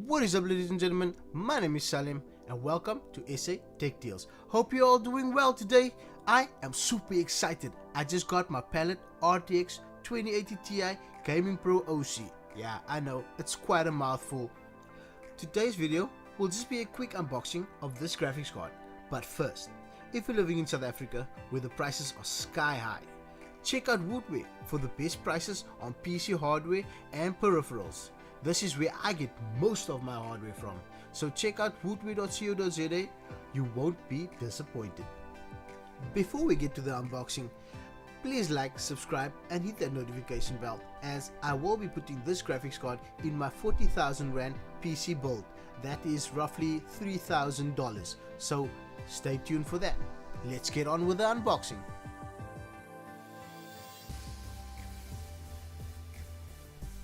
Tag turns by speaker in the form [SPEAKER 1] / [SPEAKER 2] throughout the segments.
[SPEAKER 1] What is up, ladies and gentlemen? My name is Salim and welcome to SA Tech Deals. Hope you're all doing well today. I am super excited. I just got my Palit RTX 2080 Ti Gaming Pro OC. Yeah, I know, it's quite a mouthful. Today's video will just be a quick unboxing of this graphics card. But first, if you're living in South Africa where the prices are sky high, check out Woodware for the best prices on PC hardware and peripherals. This is where I get most of my hardware from. So check out woodware.co.za, you won't be disappointed. Before we get to the unboxing, please like, subscribe and hit that notification bell, as I will be putting this graphics card in my 40,000 Rand PC build. That is roughly $3,000. So stay tuned for that. Let's get on with the unboxing.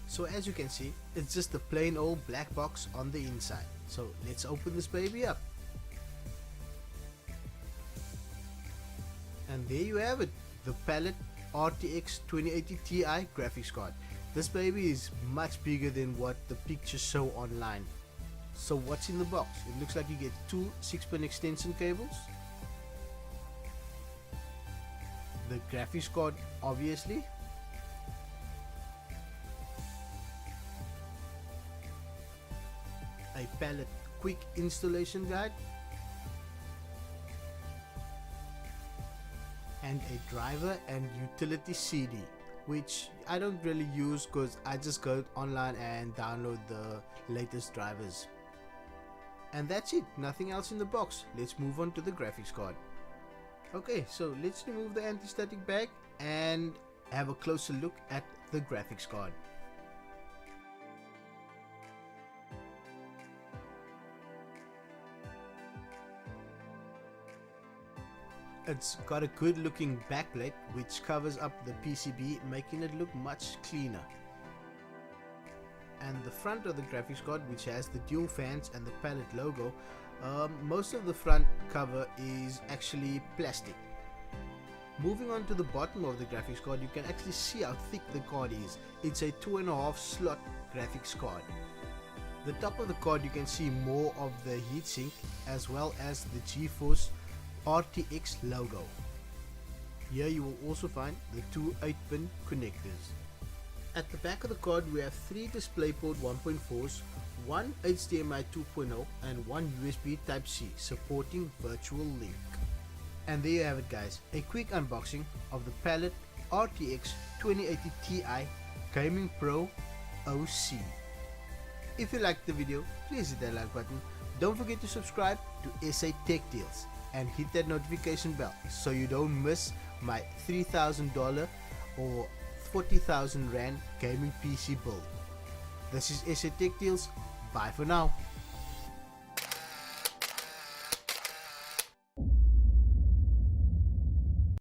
[SPEAKER 1] So as you can see, it's just a plain old black box on the inside. So let's open this baby up. And there you have it, the Palit RTX 2080 Ti graphics card. This baby is much bigger than what the pictures show online. So what's in the box? It looks like you get two 6-pin extension cables, the graphics card obviously, a Palit quick installation guide, and a driver and utility CD, which I don't really use because I just go online and download the latest drivers. And that's it, nothing else in the box. Let's move on to the graphics card. Okay, so let's remove the anti-static bag and have a closer look at the graphics card. It's got a good looking backplate which covers up the PCB, making it look much cleaner. And the front of the graphics card, which has the dual fans and the Palit logo, most of the front cover is actually plastic. Moving on to the bottom of the graphics card, you can actually see how thick the card is. It's a 2.5 slot graphics card. The top of the card you can see more of the heatsink as well as the Geforce RTX logo. Here you will also find the two 8-pin connectors. At the back of the card we have three DisplayPort 1.4s, one HDMI 2.0 and one USB Type-C supporting Virtual Link. And there you have it guys, a quick unboxing of the Palit RTX 2080 Ti Gaming Pro OC. If you liked the video, please hit that like button. Don't forget to subscribe to SA Tech Deals and hit that notification bell so you don't miss my $3,000 or 40,000 Rand gaming PC build. This is SA Tech Deals. Bye for now.